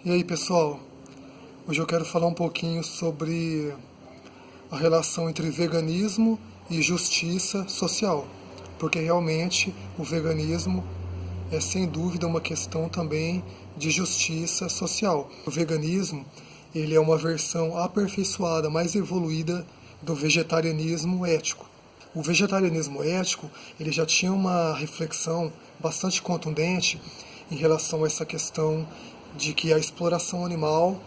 E aí, pessoal? Hoje eu quero falar um pouquinho sobre a relação entre veganismo e justiça social, porque realmente o veganismo é sem dúvida uma questão também de justiça social. O veganismo, ele é uma versão aperfeiçoada, mais evoluída do vegetarianismo ético. O vegetarianismo ético, ele já tinha uma reflexão bastante contundente em relação a essa questão de que a exploração animal,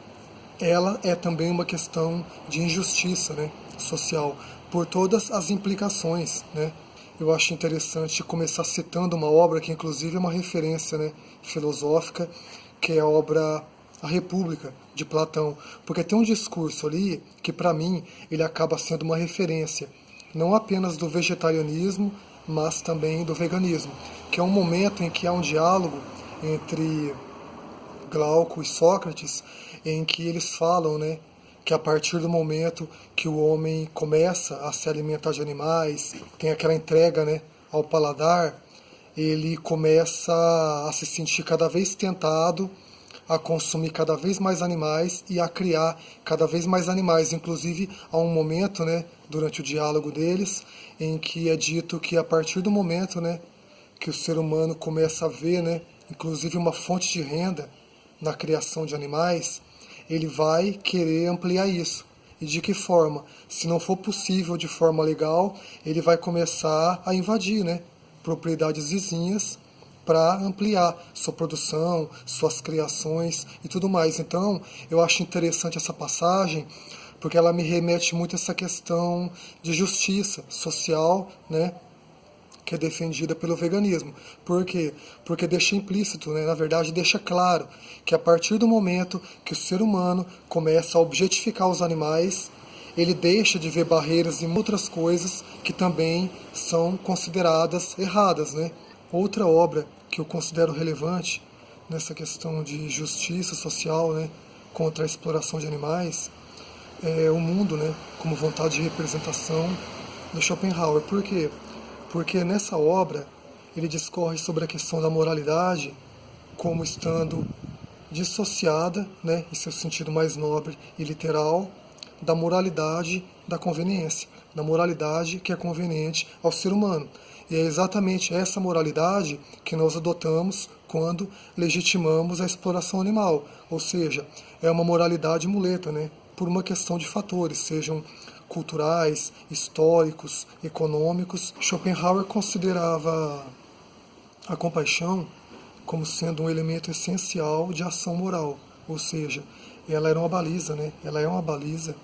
ela é também uma questão de injustiça, né, social, por todas as implicações, né. Eu acho interessante começar citando uma obra que inclusive é uma referência, né, filosófica, que é a obra A República, de Platão, porque tem um discurso ali que para mim ele acaba sendo uma referência, não apenas do vegetarianismo, mas também do veganismo, que é um momento em que há um diálogo entre Glauco e Sócrates, em que eles falam, né, que a partir do momento que o homem começa a se alimentar de animais, tem aquela entrega, né, ao paladar, ele começa a se sentir cada vez tentado a consumir cada vez mais animais e a criar cada vez mais animais. Inclusive, há um momento, né, durante o diálogo deles, em que é dito que a partir do momento, né, que o ser humano começa a ver, né, inclusive uma fonte de renda na criação de animais, ele vai querer ampliar isso. E de que forma? Se não for possível de forma legal, ele vai começar a invadir, né, propriedades vizinhas para ampliar sua produção, suas criações e tudo mais. Então, eu acho interessante essa passagem, porque ela me remete muito a essa questão de justiça social, né, que é defendida pelo veganismo. Por quê? Porque deixa implícito, né? Na verdade deixa claro que a partir do momento que o ser humano começa a objetificar os animais, ele deixa de ver barreiras em outras coisas que também são consideradas erradas, né? Outra obra que eu considero relevante nessa questão de justiça social, né, contra a exploração de animais, é O Mundo, né, como vontade de representação, do Schopenhauer. Por quê? Porque nessa obra ele discorre sobre a questão da moralidade como estando dissociada, né, em seu sentido mais nobre e literal, da moralidade da conveniência, da moralidade que é conveniente ao ser humano. E é exatamente essa moralidade que nós adotamos quando legitimamos a exploração animal, ou seja, é uma moralidade muleta, né, por uma questão de fatores, sejam culturais, históricos, econômicos. Schopenhauer considerava a compaixão como sendo um elemento essencial de ação moral, ou seja, ela era uma baliza, né? Ela é uma baliza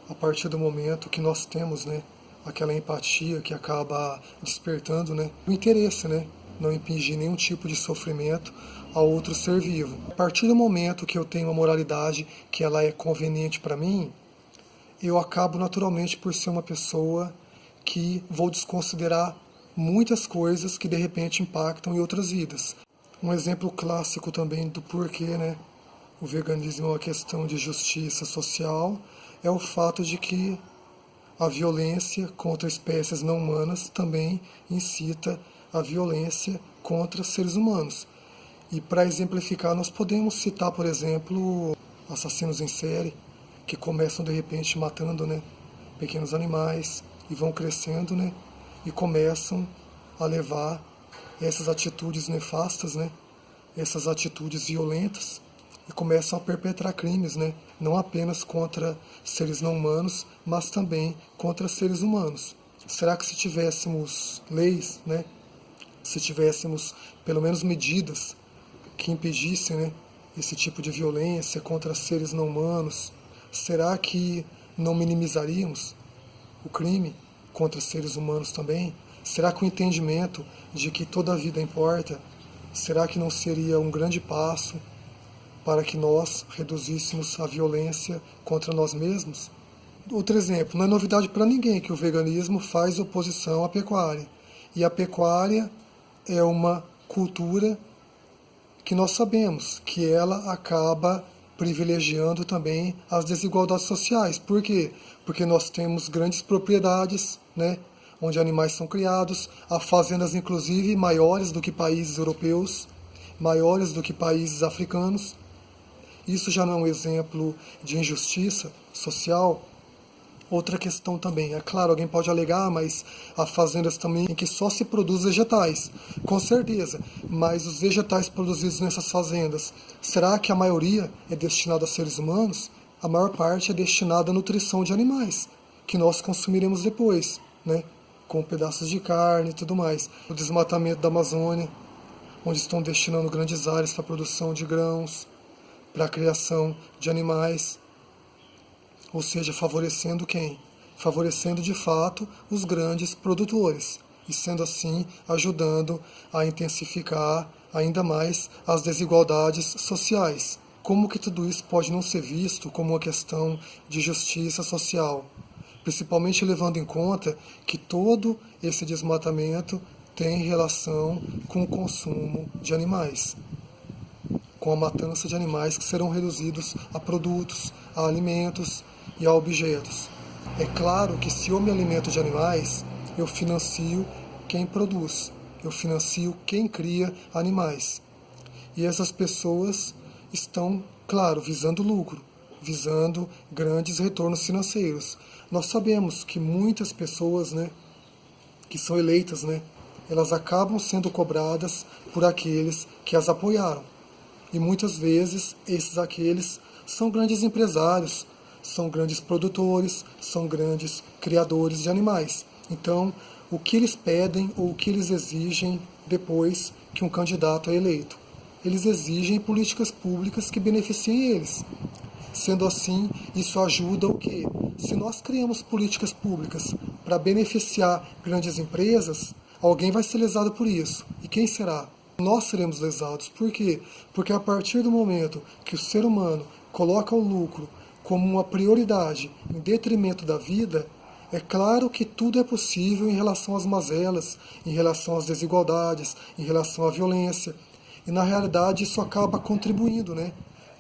a partir do momento que nós temos, né, aquela empatia que acaba despertando, né, o interesse, né, não impingir nenhum tipo de sofrimento a outro ser vivo. A partir do momento que eu tenho uma moralidade que ela é conveniente para mim, eu acabo naturalmente por ser uma pessoa que vou desconsiderar muitas coisas que de repente impactam em outras vidas. Um exemplo clássico também do porquê, né, o veganismo é uma questão de justiça social é o fato de que a violência contra espécies não humanas também incita a violência contra seres humanos. E para exemplificar, nós podemos citar, por exemplo, assassinos em série, que começam de repente matando, né, pequenos animais e vão crescendo, né, e começam a levar essas atitudes nefastas, né, essas atitudes violentas e começam a perpetrar crimes, né, não apenas contra seres não humanos, mas também contra seres humanos. Será que se tivéssemos leis, né, se tivéssemos pelo menos medidas que impedissem, né, esse tipo de violência contra seres não humanos, será que não minimizaríamos o crime contra seres humanos também? Será que o entendimento de que toda vida importa, será que não seria um grande passo para que nós reduzíssemos a violência contra nós mesmos? Outro exemplo, não é novidade para ninguém que o veganismo faz oposição à pecuária. E a pecuária é uma cultura que nós sabemos que ela acaba privilegiando também as desigualdades sociais. Por quê? Porque nós temos grandes propriedades, né, onde animais são criados, há fazendas inclusive maiores do que países europeus, maiores do que países africanos, Isso já não é um exemplo de injustiça social? Outra questão também, é claro, alguém pode alegar, mas há fazendas também em que só se produz vegetais, com certeza, mas os vegetais produzidos nessas fazendas, será que a maioria é destinada a seres humanos? A maior parte é destinada à nutrição de animais, que nós consumiremos depois, né? Com pedaços de carne e tudo mais. O desmatamento da Amazônia, onde estão destinando grandes áreas para a produção de grãos, para a criação de animais. Ou seja, favorecendo quem? Favorecendo de fato os grandes produtores e sendo assim ajudando a intensificar ainda mais as desigualdades sociais. Como que tudo isso pode não ser visto como uma questão de justiça social? Principalmente levando em conta que todo esse desmatamento tem relação com o consumo de animais, com a matança de animais que serão reduzidos a produtos, a alimentos e a objetos. É claro que se eu me alimento de animais, eu financio quem produz, eu financio quem cria animais. E essas pessoas estão, claro, visando lucro, visando grandes retornos financeiros. Nós sabemos que muitas pessoas, né, que são eleitas, né, elas acabam sendo cobradas por aqueles que as apoiaram. E muitas vezes aqueles são grandes empresários, são grandes produtores, são grandes criadores de animais. Então, o que eles pedem ou o que eles exigem depois que um candidato é eleito? Eles exigem políticas públicas que beneficiem eles. Sendo assim, isso ajuda o quê? Se nós criamos políticas públicas para beneficiar grandes empresas, alguém vai ser lesado por isso. E quem será? Nós seremos lesados. Por quê? Porque a partir do momento que o ser humano coloca o lucro como uma prioridade em detrimento da vida, é claro que tudo é possível em relação às mazelas, em relação às desigualdades, em relação à violência. E na realidade isso acaba contribuindo, né,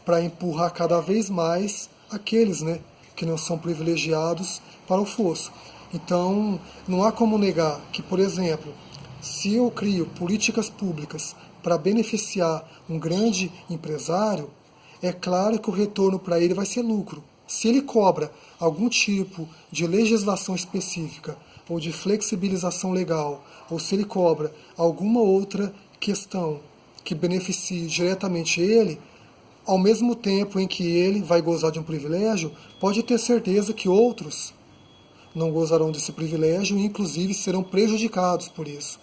para empurrar cada vez mais aqueles, né, que não são privilegiados para o fosso. Então, não há como negar que, por exemplo, se eu crio políticas públicas para beneficiar um grande empresário, é claro que o retorno para ele vai ser lucro. Se ele cobra algum tipo de legislação específica ou de flexibilização legal, ou se ele cobra alguma outra questão que beneficie diretamente ele, ao mesmo tempo em que ele vai gozar de um privilégio, pode ter certeza que outros não gozarão desse privilégio e inclusive serão prejudicados por isso.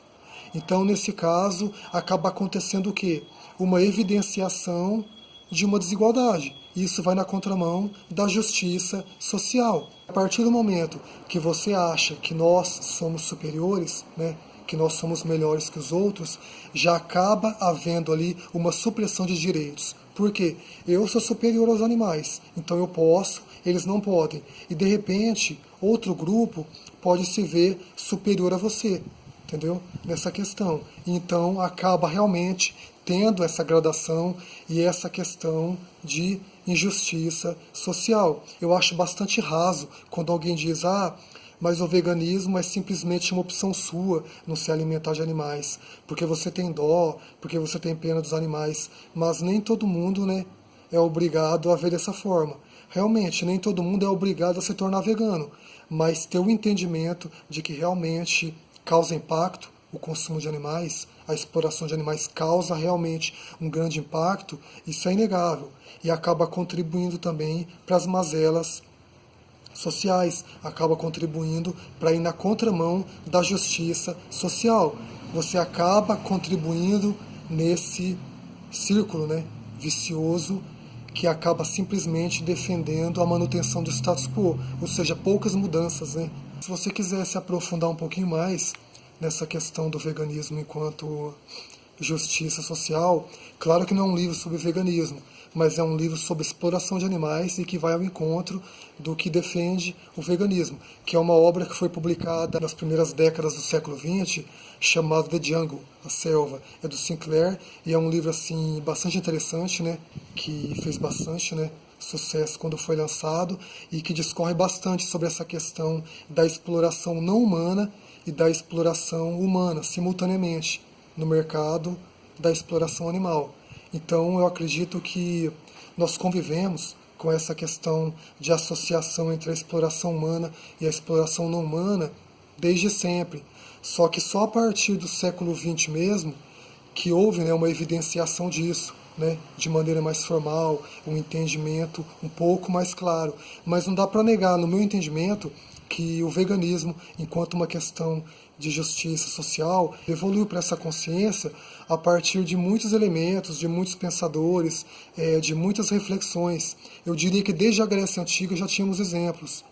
Então, nesse caso, acaba acontecendo o quê? Uma evidenciação de uma desigualdade. Isso vai na contramão da justiça social. A partir do momento que você acha que nós somos superiores, né, que nós somos melhores que os outros, já acaba havendo ali uma supressão de direitos. Por quê? Eu sou superior aos animais, então eu posso, eles não podem. E de repente, outro grupo pode se ver superior a você, entendeu? Nessa questão. Então acaba realmente tendo essa gradação e essa questão de injustiça social. Eu acho bastante raso quando alguém diz, mas o veganismo é simplesmente uma opção sua não se alimentar de animais, porque você tem dó, porque você tem pena dos animais, mas nem todo mundo, né, é obrigado a ver dessa forma. Realmente, nem todo mundo é obrigado a se tornar vegano, mas ter o entendimento de que realmente causa impacto, o consumo de animais, a exploração de animais causa realmente um grande impacto, isso é inegável e acaba contribuindo também para as mazelas sociais, acaba contribuindo para ir na contramão da justiça social. Você acaba contribuindo nesse círculo, né, vicioso que acaba simplesmente defendendo a manutenção do status quo, ou seja, poucas mudanças, né? Se você quiser se aprofundar um pouquinho mais nessa questão do veganismo enquanto justiça social, claro que não é um livro sobre veganismo, mas é um livro sobre exploração de animais e que vai ao encontro do que defende o veganismo, que é uma obra que foi publicada nas primeiras décadas do século XX, chamada The Jungle, A Selva. É do Sinclair e é um livro assim bastante interessante, né, que fez bastante, né, sucesso quando foi lançado e que discorre bastante sobre essa questão da exploração não humana e da exploração humana simultaneamente no mercado da exploração animal. Então eu acredito que Nós convivemos com essa questão de associação entre a exploração humana e a exploração não humana desde sempre. Só que só a partir do século XX mesmo que houve, né, uma evidenciação disso, né, de maneira mais formal, um entendimento um pouco mais claro. Mas não dá para negar, no meu entendimento, que o veganismo, enquanto uma questão de justiça social, evoluiu para essa consciência a partir de muitos elementos, de muitos pensadores, de muitas reflexões. Eu diria que desde a Grécia Antiga já tínhamos exemplos.